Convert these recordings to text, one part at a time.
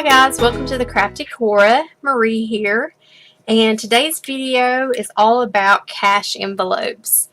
guys, welcome to the Crafty Cora. Marie here, and today's video is all about cash envelopes.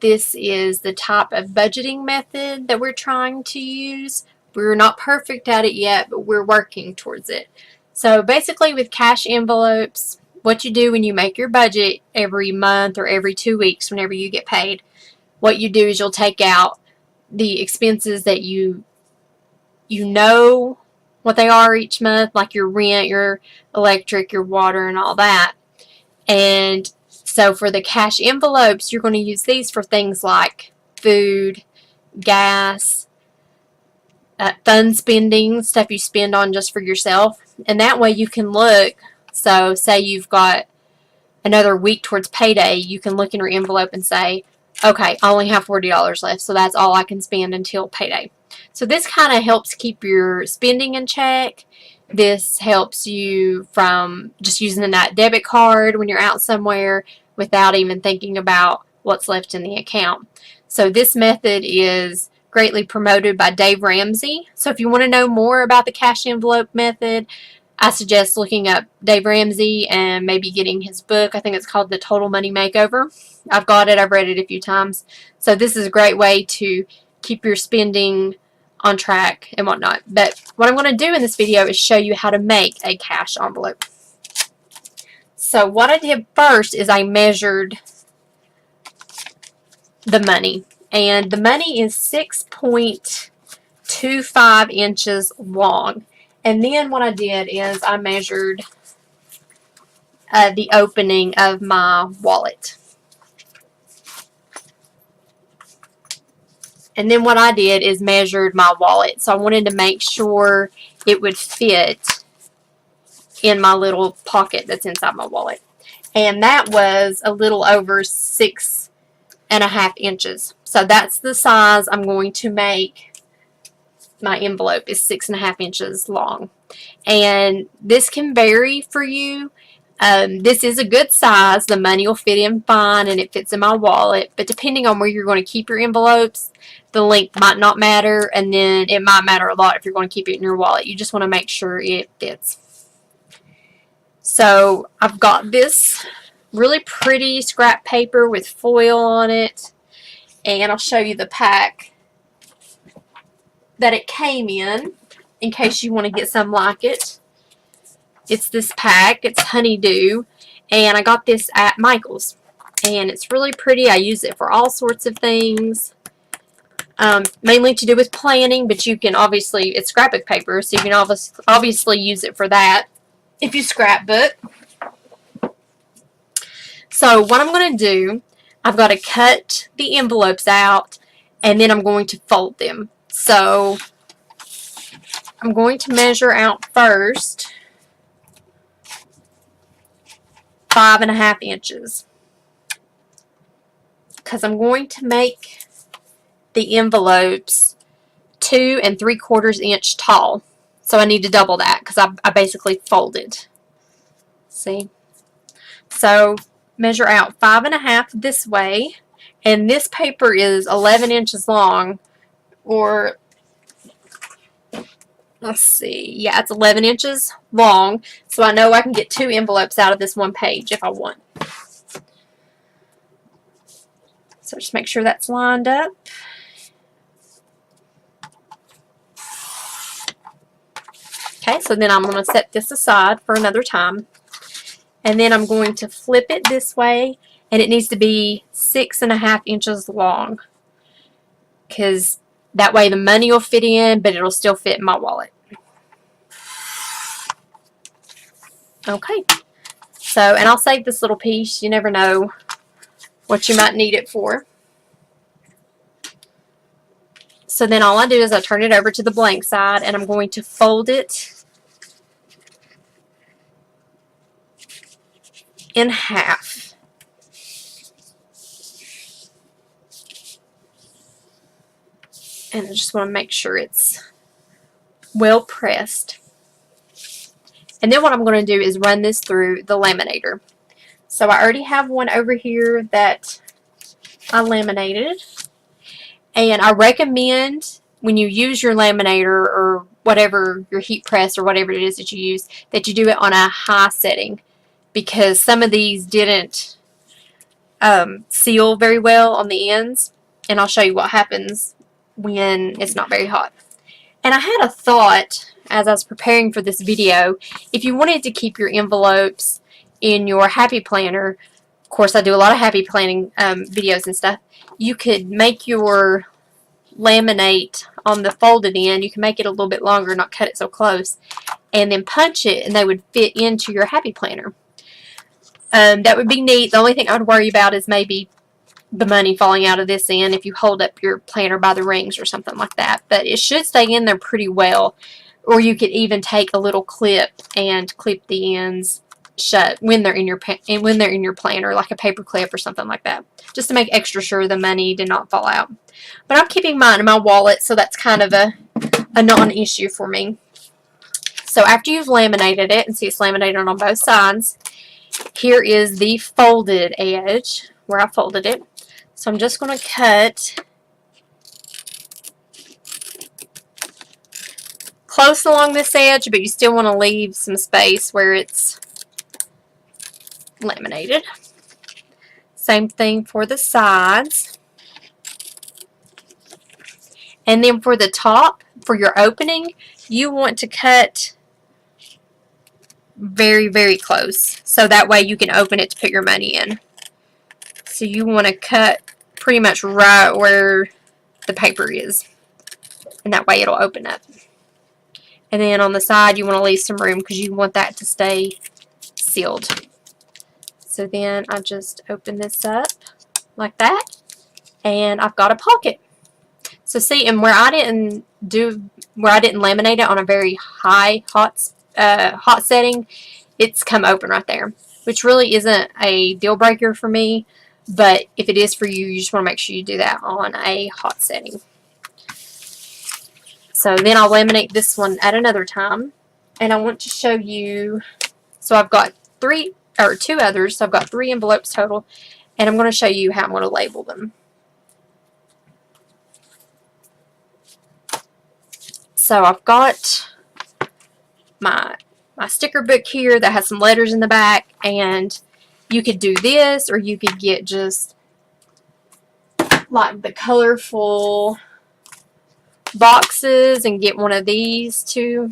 This is the type of budgeting method that we're trying to use. We're not perfect at it yet, but we're working towards it. So basically with cash envelopes, what you do when you make your budget every month or every 2 weeks whenever you get paid, what you do is you'll take out the expenses that you know what they are each month, like your rent, your electric, your water, and all that. And so for the cash envelopes, you're going to use these for things like food, gas, fun spending, stuff you spend on just for yourself. And that way you can look, so say you've got another week towards payday, you can look in your envelope and say, okay, I only have $40 left, so that's all I can spend until payday. So this kind of helps keep your spending in check. This helps you from just using that debit card when you're out somewhere without even thinking about what's left in the account. So this method is greatly promoted by Dave Ramsey. So if you want to know more about the cash envelope method, I suggest looking up Dave Ramsey and maybe getting his book. I think it's called The Total Money Makeover. I've got it. I've read it a few times. So this is a great way to keep your spending on track and whatnot. But what I'm going to do in this video is show you how to make a cash envelope. So what I did first is I measured the money. And the money is 6.25 inches long. And then what I did is I measured the opening of my wallet. And then what I did is measured my wallet. So I wanted to make sure it would fit in my little pocket that's inside my wallet. And that was a little over 6.5 inches. So that's the size I'm going to make my envelope, is 6.5 inches long. And this can vary for you. This is a good size. The money will fit in fine and it fits in my wallet. But depending on where you're going to keep your envelopes, the length might not matter, and then it might matter a lot if you're going to keep it in your wallet. You just want to make sure it fits. So I've got this really pretty scrap paper with foil on it, and I'll show you the pack that it came in case you want to get some like it. It's this pack. It's honeydew, and I got this at Michael's, and it's really pretty. I use it for all sorts of things. Mainly to do with planning, but you can obviously, it's scrapbook paper, so you can obviously use it for that if you scrapbook. So what I'm going to do, I've got to cut the envelopes out, and then I'm going to fold them. So I'm going to measure out first 5.5 inches, because I'm going to make the envelopes 2 3/4 inch tall. So I need to double that because I basically folded. See? So measure out 5.5 this way, and this paper is 11 inches long, or let's see, yeah, it's 11 inches long, so I know I can get 2 envelopes out of this one page if I want. So just make sure that's lined up. Okay, so then I'm going to set this aside for another time. And then I'm going to flip it this way, and it needs to be 6.5 inches long, because that way the money will fit in, but it'll still fit in my wallet. Okay, so, and I'll save this little piece. You never know what you might need it for. So then all I do is I turn it over to the blank side, and I'm going to fold it in half. And I just want to make sure it's well pressed. And then what I'm going to do is run this through the laminator. So I already have one over here that I laminated. And I recommend when you use your laminator or whatever your heat press or whatever it is that you use, that you do it on a high setting, because some of these didn't seal very well on the ends, and I'll show you what happens when it's not very hot. And I had a thought as I was preparing for this video. If you wanted to keep your envelopes in your Happy Planner, of course I do a lot of Happy Planning videos and stuff, you could make your laminate on the folded end, you can make it a little bit longer, not cut it so close, and then punch it and they would fit into your Happy Planner. That would be neat. The only thing I would worry about is maybe the money falling out of this end if you hold up your planner by the rings or something like that. But it should stay in there pretty well. Or you could even take a little clip and clip the ends shut when they're in your planner, like a paper clip or something like that, just to make extra sure the money did not fall out. But I'm keeping mine in my wallet, so that's kind of a non-issue for me. So after you've laminated it, and see it's laminated on both sides, here is the folded edge where I folded it. So I'm just going to cut close along this edge, but you still want to leave some space where it's laminated. Same thing for the sides. And then for the top, for your opening, you want to cut very, very close, so that way you can open it to put your money in. So you want to cut pretty much right where the paper is, and that way it'll open up. And then on the side you want to leave some room because you want that to stay sealed. So then I just open this up like that, and I've got a pocket. So see, and where I didn't laminate it on a very hot setting, it's come open right there, which really isn't a deal breaker for me, but if it is for you, you just want to make sure you do that on a hot setting. So then I'll laminate this one at another time, and I want to show you, so I've got two others, so I've got 3 envelopes total, and I'm going to show you how I'm going to label them. So I've got my sticker book here that has some letters in the back, and you could do this, or you could get just like the colorful boxes and get one of these to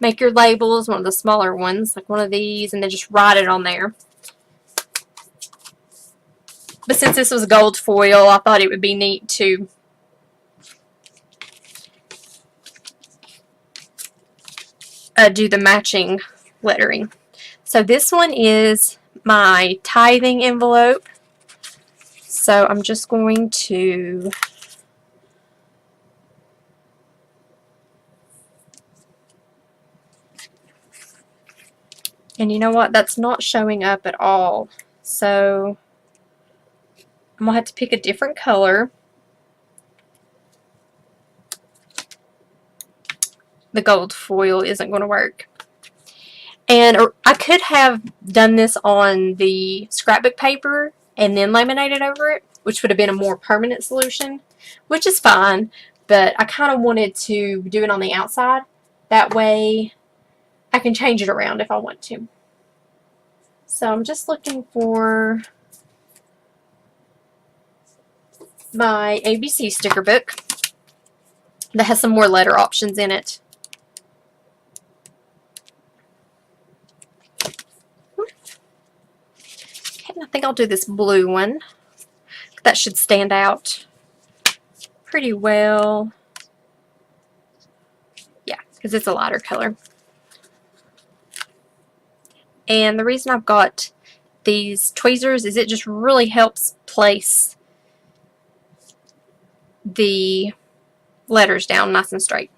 make your labels, one of the smaller ones, like one of these, and then just write it on there. But since this was gold foil, I thought it would be neat to do the matching lettering. So this one is my tithing envelope. So I'm just going to and you know what, that's not showing up at all. So I'm going to have to pick a different color. The gold foil isn't going to work. And I could have done this on the scrapbook paper and then laminated over it, which would have been a more permanent solution, which is fine, but I kind of wanted to do it on the outside. That way I can change it around if I want to. So I'm just looking for my ABC sticker book that has some more letter options in it. I think I'll do this blue one. That should stand out pretty well. Yeah, because it's a lighter color. And the reason I've got these tweezers is it just really helps place the letters down nice and straight.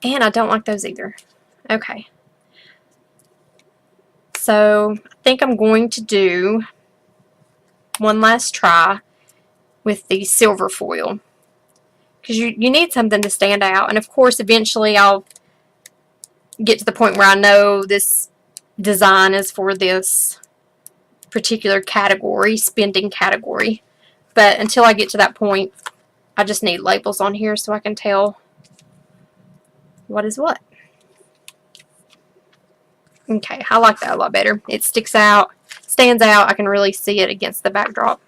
And I don't like those either. Okay. So I think I'm going to do one last try with the silver foil, because you need something to stand out. And of course eventually I'll get to the point where I know this design is for this particular category, spending category. But until I get to that point, I just need labels on here so I can tell what is what. Okay, I like that a lot better. It sticks out, stands out. I can really see it against the backdrop.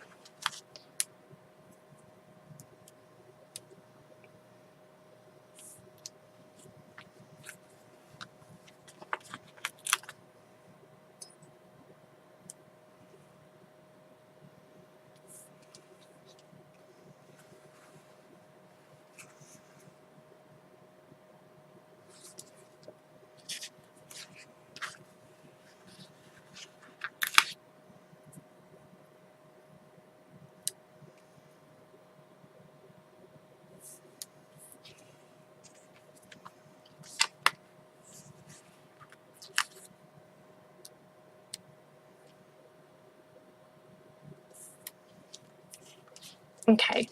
Okay,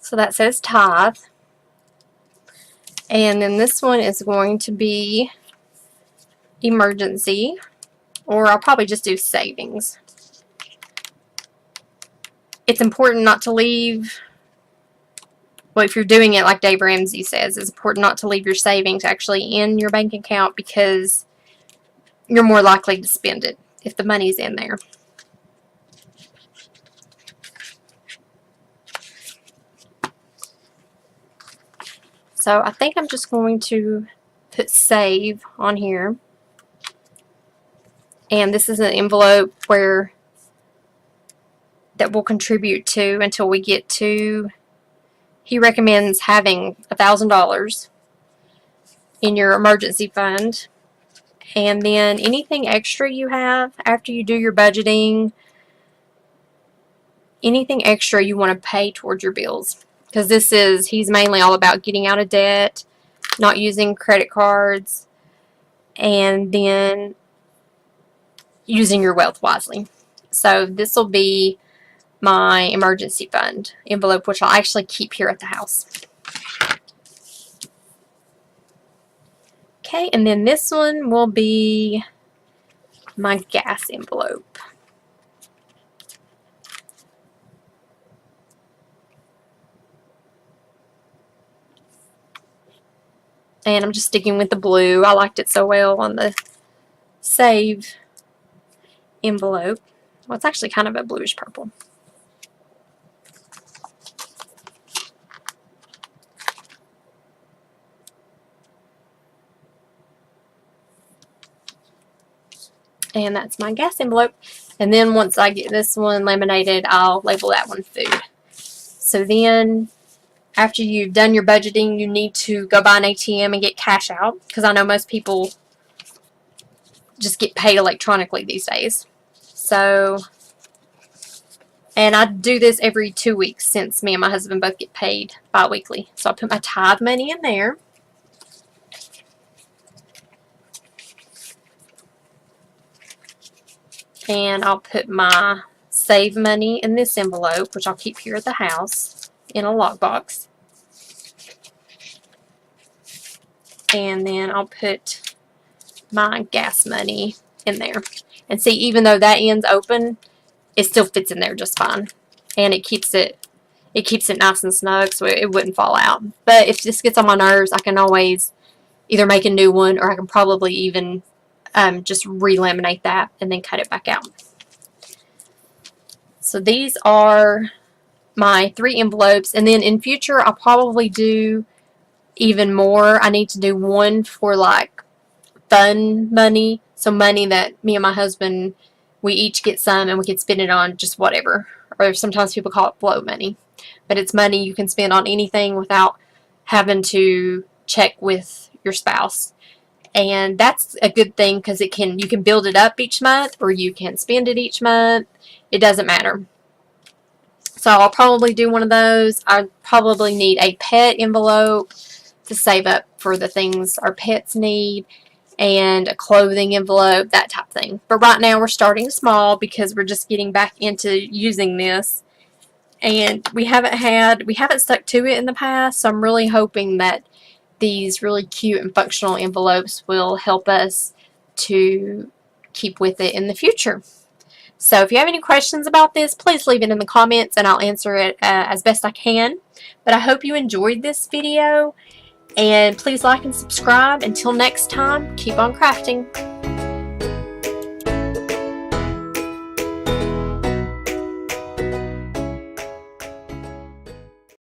so that says tithe. And then this one is going to be emergency, or I'll probably just do savings. It's important not to leave, well, if you're doing it like Dave Ramsey says, it's important not to leave your savings actually in your bank account because you're more likely to spend it if the money's in there. So I think I'm just going to put save on here. And this is an envelope where that will contribute to until we get to, he recommends having $1,000 in your emergency fund. And then anything extra you have after you do your budgeting, anything extra you want to pay towards your bills. Because he's mainly all about getting out of debt, not using credit cards, and then using your wealth wisely. So this will be my emergency fund envelope, which I'll actually keep here at the house. Okay, and then this one will be my gas envelope. And I'm just sticking with the blue. I liked it so well on the save envelope. Well, it's actually kind of a bluish purple. And that's my gas envelope. And then once I get this one laminated, I'll label that one food. So then after you've done your budgeting, you need to go by an ATM and get cash out, because I know most people just get paid electronically these days. So, and I do this every 2 weeks since me and my husband both get paid bi-weekly. So I put my tithe money in there. And I'll put my save money in this envelope, which I'll keep here at the house in a lockbox. And then I'll put my gas money in there. And see, even though that end's open, it still fits in there just fine. And it keeps it nice and snug so it wouldn't fall out. But if this gets on my nerves, I can always either make a new one, or I can probably even just re-laminate that and then cut it back out. So these are my 3 envelopes, and then in future I'll probably do even more. I need to do one for like fun money, so money that me and my husband, we each get some and we can spend it on just whatever, or sometimes people call it flow money, but it's money you can spend on anything without having to check with your spouse. And that's a good thing because you can build it up each month, or you can spend it each month. It doesn't matter. So I'll probably do one of those. I probably need a pet envelope to save up for the things our pets need, and a clothing envelope, that type of thing. But right now we're starting small because we're just getting back into using this, and we haven't stuck to it in the past. So I'm really hoping that these really cute and functional envelopes will help us to keep with it in the future. So if you have any questions about this, please leave it in the comments and I'll answer it as best I can. But I hope you enjoyed this video, and please like and subscribe. Until next time, keep on crafting.